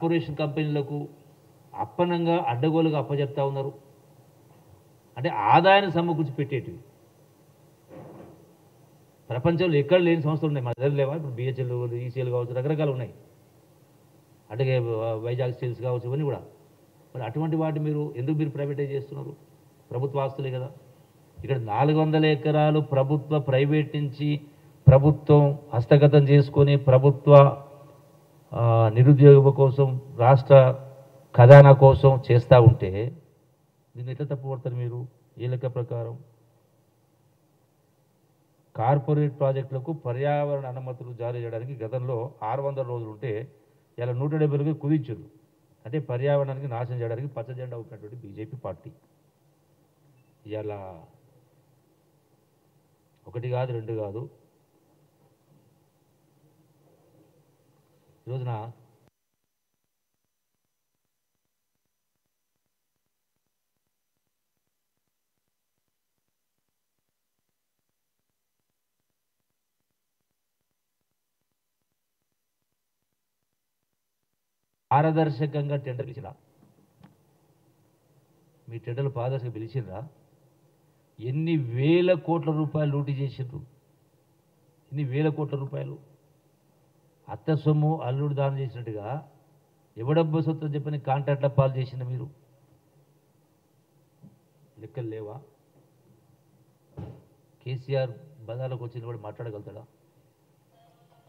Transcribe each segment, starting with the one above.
Corporation కంపెనీలకు అప్పనంగా అడ్డగోలుగా అప్పచెప్తా ఉన్నారు. అంటే ఆదాయాన్ని సమకూర్చి పెట్టేటివి ప్రపంచంలో ఎక్కడ లేని సంస్థలు ఉన్నాయి. మన దగ్గర లేవా? ఇప్పుడు బిహెచ్ఎల్, ఈసీఎల్ కావచ్చు, రకరకాలు ఉన్నాయి. అట్లాగే వైజాగ్ స్టీల్స్ కావచ్చు, ఇవన్నీ కూడా. మరి అటువంటి వాటి ఎందుకు మీరు ప్రైవేటైజ్ చేస్తున్నారు? ప్రభుత్వ ఆస్తులే కదా. ఇక్కడ 400 ఎకరాలు ప్రైవేట్ నుంచి ప్రభుత్వం హస్తగతం చేసుకొని ప్రభుత్వ నిరుద్యోగ కోసం, రాష్ట్ర ఖజానా కోసం చేస్తూ ఉంటే దీన్ని ఎట్లా తప్పుపడతారు మీరు? ఏ లెక్క ప్రకారం కార్పొరేట్ ప్రాజెక్టులకు పర్యావరణ అనుమతులు జారీ చేయడానికి గతంలో 600 రోజులు ఉంటే ఇలా 170కి కుదించారు. అంటే పర్యావరణానికి నాశనం చేయడానికి పచ్చ జెండా ఊపినటువంటి బీజేపీ పార్టీ ఇలా 1 కాదు 2 కాదు ఈరోజున పారదర్శకంగా టెండర్ పిలిచిరా? మీ టెండర్లు పారదర్శకంగా పిలిచిర్రా? ఎన్ని వేల కోట్ల రూపాయలు లూటీ చేసిండ్రు? ఎన్ని వేల కోట్ల రూపాయలు అత్త సొమ్ము అల్లుడు దానం చేసినట్టుగా ఎవడబ్బ సొత్తు చెప్పని కాంట్రాక్ట్ల పాలు చేసిన మీరు లెక్కలు లేవా? కేసీఆర్ బజార్లోకి వచ్చిన వాడు మాట్లాడగలుగుతాడా?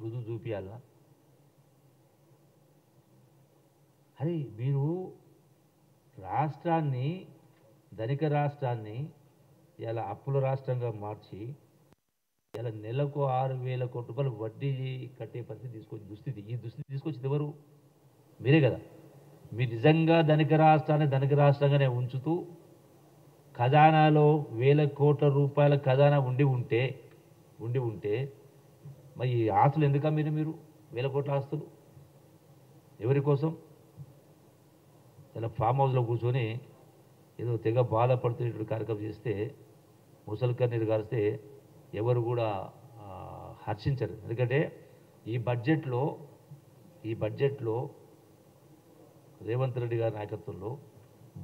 రుజువు చూపియాలా? అరే మీరు రాష్ట్రాన్ని, ధనిక రాష్ట్రాన్ని ఇలా అప్పుల రాష్ట్రంగా మార్చి ఇలా నెలకు 6,000 కోట్ల రూపాయలు వడ్డీ కట్టే పరిస్థితి ఈ దుస్థితి తీసుకొచ్చింది ఎవరు? మీరే కదా. మీరు నిజంగా ధనిక రాష్ట్రంగానే ఉంచుతూ ఖజానాలో వేల కోట్ల రూపాయల ఖజానా ఉండి ఉంటే మరి ఈ ఆస్తులు ఎందుకు మీరు వేల కోట్ల ఆస్తులు ఎవరి కోసం? ఇలా ఫామ్ హౌస్లో కూర్చొని ఏదో తెగ బాధపడుతున్నటువంటి కార్యక్రమం చేస్తే, ముసలి కన్నీరు కారిస్తే ఎవరు కూడా హర్షించరు. ఎందుకంటే ఈ బడ్జెట్లో రేవంత్ రెడ్డి గారి నాయకత్వంలో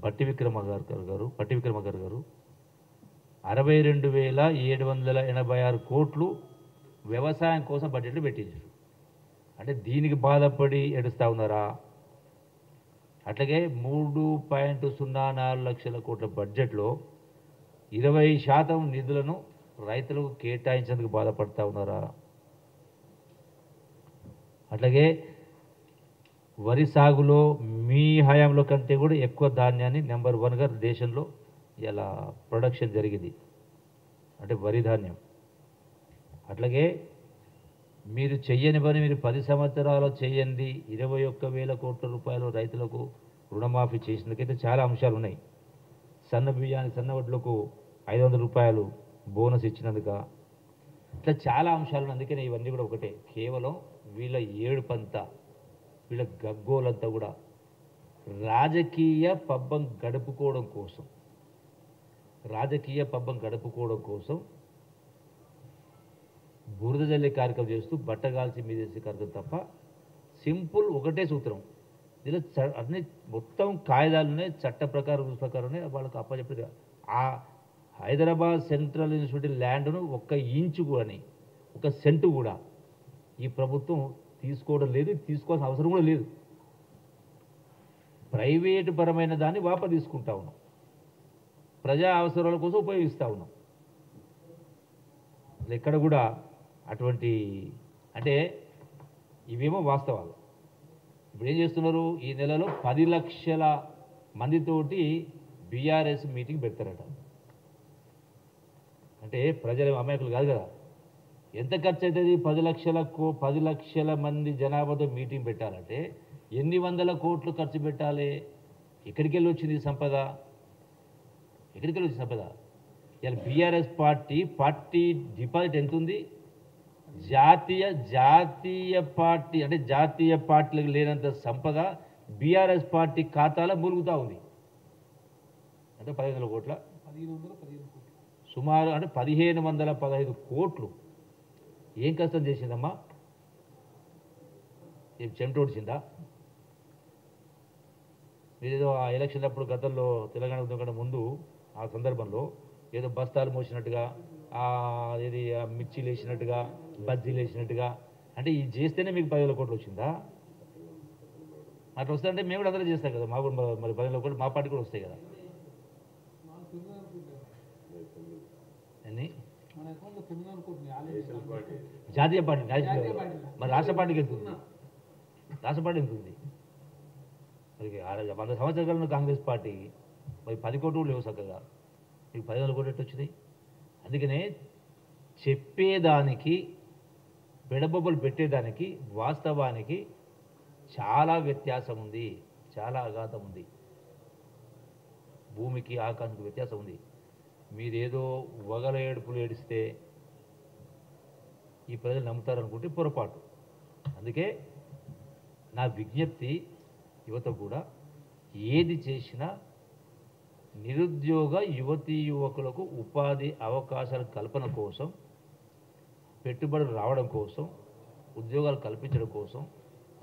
పట్టి విక్రమార్క గారు 62,786 కోట్లు వ్యవసాయం కోసం బడ్జెట్లు పెట్టించారు. అంటే దీనికి బాధపడి ఏడుస్తూ ఉన్నారా? అట్లాగే 3.04 లక్షల కోట్ల బడ్జెట్లో 20% నిధులను రైతులకు కేటాయించేందుకు బాధపడతా ఉన్నారా? అట్లాగే వరి సాగులో మీ హయాంలో కంటే కూడా ఎక్కువ ధాన్యాన్ని నెంబర్ 1గా దేశంలో ఇలా ప్రొడక్షన్ జరిగింది, అంటే వరి ధాన్యం. అట్లాగే మీరు చెయ్యని పని మీరు 10 సంవత్సరాలు చేయండి 21,000 కోట్ల రూపాయలు రైతులకు రుణమాఫీ చేసినందుకైతే చాలా అంశాలు ఉన్నాయి. సన్న బియ్యానికి, సన్న వడ్లకు 500 రూపాయలు బోనస్ ఇచ్చినందుక ఇట్లా చాలా అంశాలు. అందుకనే ఇవన్నీ కూడా ఒకటే, కేవలం వీళ్ళ ఏడుపంతా, వీళ్ళ గగ్గోలంతా కూడా రాజకీయ పబ్బం గడుపుకోవడం కోసం బురద జల్లే కార్యక్రమం చేస్తూ బట్టగాల్చి మీదేసే కార్యక్రమం తప్ప సింపుల్ ఒకటే సూత్రం. దీనిలో అన్ని మొత్తం కాయిదాలునే, చట్ట ప్రకారమే వాళ్ళకు అప్పచెప్పి ఆ హైదరాబాద్ సెంట్రల్ యూనివర్సిటీ ల్యాండ్ను 1 ఇంచు కానీ 1 సెంటు కూడా ఈ ప్రభుత్వం తీసుకోవడం లేదు, తీసుకోవాల్సిన అవసరం కూడా లేదు. ప్రైవేటు పరమైన దాన్ని వాపసు తీసుకుంటా ఉన్నాం, ప్రజా అవసరాల కోసం ఉపయోగిస్తూ ఉన్నాం. ఎక్కడ కూడా అటువంటి, అంటే ఇవేమో వాస్తవాలు. ఇప్పుడు ఏం చేస్తున్నారు? ఈ నెలలో 10 లక్షల మందితోటి బీఆర్ఎస్ మీటింగ్ పెడతారట. అంటే ప్రజల అమాయకులు కాదు కదా. ఎంత ఖర్చు అవుతుంది? 10 లక్షల మంది జనాభాతో మీటింగ్ పెట్టాలంటే ఎన్ని వందల కోట్లు ఖర్చు పెట్టాలి? ఎక్కడికి వెళ్ళి వచ్చింది సంపద? ఇలా బీఆర్ఎస్ పార్టీ డిపాజిట్ ఎంత ఉంది? జాతీయ పార్టీ, అంటే జాతీయ పార్టీలకు లేనంత సంపద బీఆర్ఎస్ పార్టీ ఖాతాలో మూలుగుతూ ఉంది. అంటే 1500 కోట్ల, సుమారు అంటే 1515 కోట్లు. ఏం కష్టం చేసిందమ్మా? ఏం చెమటోడిచిందా? మీరేదో ఆ ఎలక్షన్ అప్పుడు గతంలో తెలంగాణ ఉద్యమం ముందు ఆ సందర్భంలో ఏదో బస్తాలు మోసినట్టుగా ఇది మిర్చీలు వేసినట్టుగా బజ్జీలు వేసినట్టుగా అంటే ఇది చేస్తేనే మీకు 10,000 కోట్లు వచ్చిందా? అట్లా వస్తాయంటే మేము కూడా అందరూ చేస్తాం కదా, మాకు కూడా మరి 10,000 కోట్లు మా పార్టీ కూడా వస్తాయి కదా. అన్నీ జాతీయ పార్టీ మరి రాష్ట్ర పార్టీకి ఎంత ఉంది? రాష్ట్ర పార్టీ ఎంత ఉంది? మరి 100 సంవత్సరాల కాలంలో కాంగ్రెస్ పార్టీ మరి 10 కోట్లు కూడా లేవు చక్కగా, మీకు 10,000 కోట్లు ఎట్టు వచ్చినాయి? అందుకనే చెప్పేదానికి బెడబొబ్బలు పెట్టేదానికి వాస్తవానికి చాలా వ్యత్యాసం ఉంది, చాలా అఘాతం ఉంది. భూమికి ఆకాశానికి వ్యత్యాసం ఉంది. మీరేదో వగల ఏడుపులు ఏడిస్తే ఈ ప్రజలు నమ్ముతారనుకుంటే పొరపాటు. అందుకే నా విజ్ఞప్తి యువత కూడా ఏది చేసినా నిరుద్యోగ యువతీ యువకులకు ఉపాధి అవకాశాల కల్పన కోసం, పెట్టుబడులు రావడం కోసం, ఉద్యోగాలు కల్పించడం కోసం,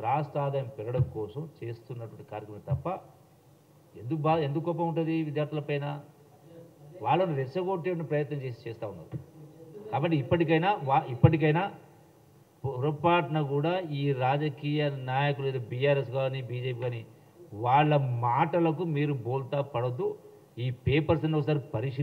రాష్ట్ర ఆదాయం పెరగడం కోసం చేస్తున్నటువంటి కార్యక్రమం తప్ప ఎందుకు కోపం ఉంటుంది విద్యార్థులపైన? వాళ్ళను రెచ్చగొట్టే ప్రయత్నం చేస్తూ ఉన్నారు. కాబట్టి ఇప్పటికైనా పొరపాటున కూడా ఈ రాజకీయ నాయకులు ఏదో బీఆర్ఎస్ కానీ బీజేపీ కానీ వాళ్ళ మాటలకు మీరు బోల్తా పడద్దు. ఈ పేపర్స్ని ఒకసారి పరిశీలి